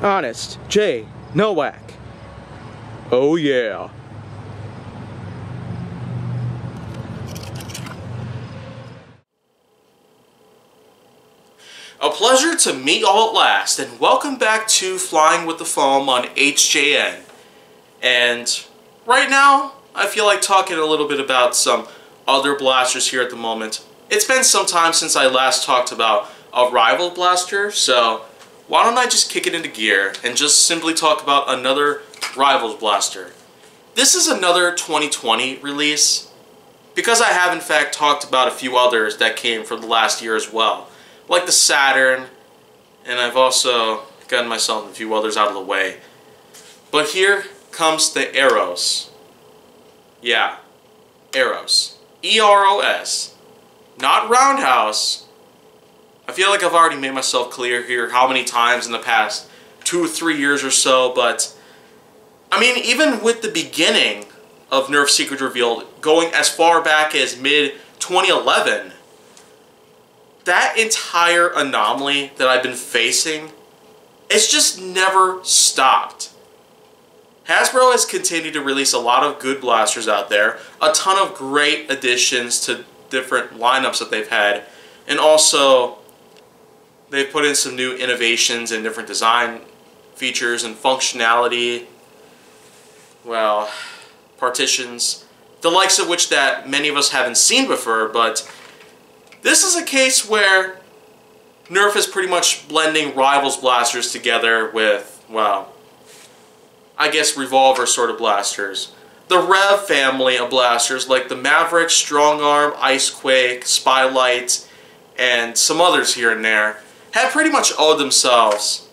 Honest J. Nowak. Oh yeah. A pleasure to meet all at last, and welcome back to Flying with the Foam on HJN. And right now, I feel like talking a little bit about some other blasters here at the moment. It's been some time since I last talked about a rival blaster, so why don't I just kick it into gear and just simply talk about another rivals blaster. This is another 2020 release, because I have in fact talked about a few others that came from the last year as well, like the Saturn, and I've also gotten myself a few others out of the way. But here comes the Eros. Yeah, Eros. E-R-O-S. Not Roundhouse. I feel like I've already made myself clear here how many times in the past 2 or 3 years or so, but I mean, even with the beginning of Nerf Secret Revealed, going as far back as mid-2011, that entire anomaly that I've been facing, it's just never stopped. Hasbro has continued to release a lot of good blasters out there, a ton of great additions to different lineups that they've had, and also they've put in some new innovations and different design features and functionality, well, partitions, the likes of which that many of us haven't seen before, but this is a case where Nerf is pretty much blending rivals blasters together with, well, I guess revolver sort of blasters. The Rev family of blasters like the Maverick, Strong Arm, Icequake, Spylight, and some others here and there have pretty much owed themselves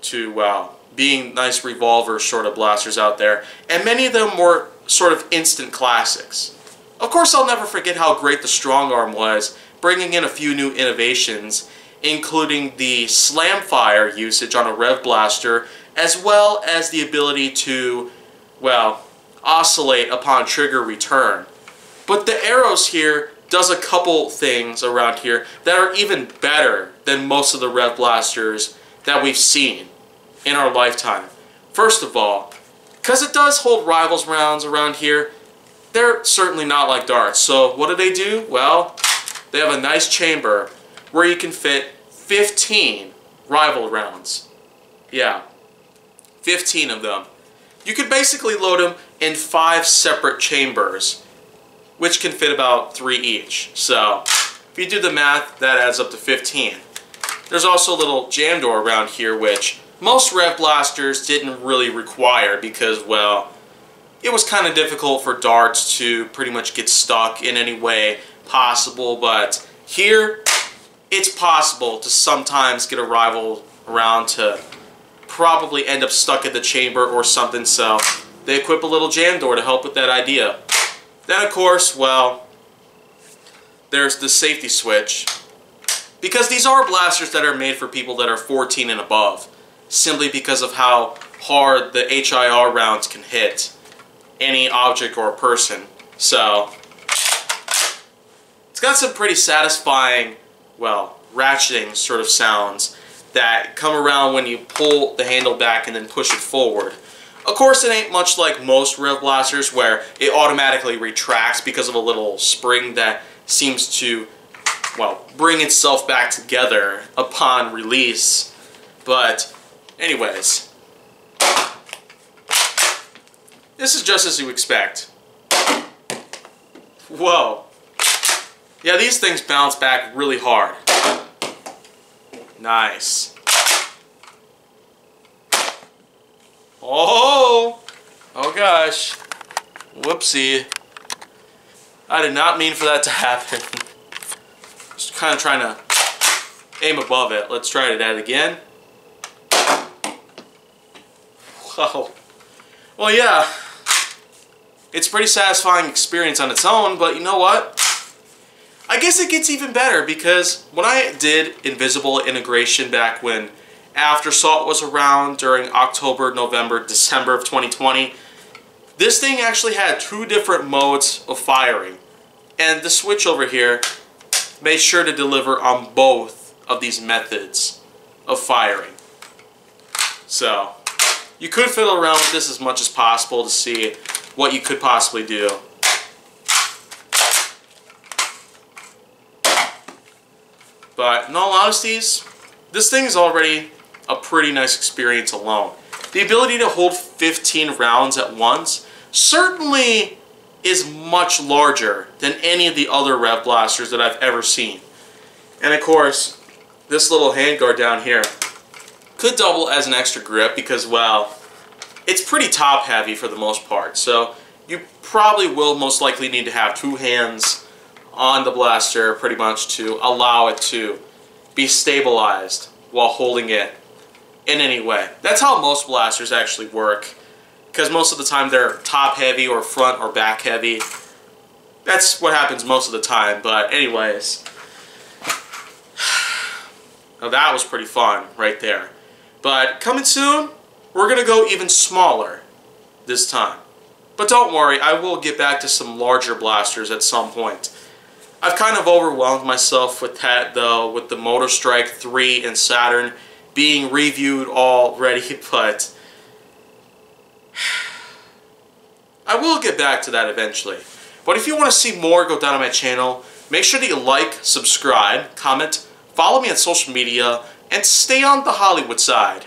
to, well, being nice revolver sort of blasters out there, and many of them were sort of instant classics. Of course, I'll never forget how great the Strong Arm was, bringing in a few new innovations, including the slam fire usage on a Rev blaster, as well as the ability to, well, oscillate upon trigger return. But the Eros here does a couple things around here that are even better than most of the Rev blasters that we've seen in our lifetime. First of all, because it does hold rivals rounds around here, they're certainly not like darts. So what do? Well, they have a nice chamber where you can fit 15 rival rounds. Yeah, 15 of them. You could basically load them in 5 separate chambers, which can fit about 3 each. So if you do the math, that adds up to 15. There's also a little jam door around here, which most Rev blasters didn't really require because, well, it was kind of difficult for darts to pretty much get stuck in any way possible, but here it's possible to sometimes get a rival around to probably end up stuck at the chamber or something, so they equip a little jam door to help with that idea. Then of course, well, there's the safety switch, because these are blasters that are made for people that are 14 and above, simply because of how hard the HIR rounds can hit any object or person. So it's got some pretty satisfying, well, ratcheting sort of sounds that come around when you pull the handle back and then push it forward. Of course, it ain't much like most Rev blasters where it automatically retracts because of a little spring that seems to, well, bring itself back together upon release. But anyways, this is just as you expect. Whoa. Yeah, these things bounce back really hard. Nice. Oh! Oh gosh. Whoopsie. I did not mean for that to happen. Just kind of trying to aim above it. Let's try that again. Whoa. Well, yeah. It's a pretty satisfying experience on its own, but you know what? I guess it gets even better because when I did Invisible integration back when Aftersalt was around during October, November, December of 2020, this thing actually had 2 different modes of firing. And the switch over here made sure to deliver on both of these methods of firing. So you could fiddle around with this as much as possible to see what you could possibly do. But in all honesty, this thing is already a pretty nice experience alone. The ability to hold 15 rounds at once certainly is much larger than any of the other Rev Blasters that I've ever seen. And of course, this little handguard down here could double as an extra grip because, well, it's pretty top heavy for the most part. So you probably will most likely need to have 2 hands on the blaster pretty much to allow it to be stabilized while holding it in any way. That's how most blasters actually work, because most of the time they're top heavy or front or back heavy. That's what happens most of the time, but anyways. Now that was pretty fun right there. But coming soon, we're going to go even smaller this time. But don't worry, I will get back to some larger blasters at some point. I've kind of overwhelmed myself with that though, with the Motor Strike 3 and Saturn being reviewed already, but I will get back to that eventually. But if you want to see more, go down to my channel. Make sure that you like, subscribe, comment, follow me on social media, and stay on the Hollywood side.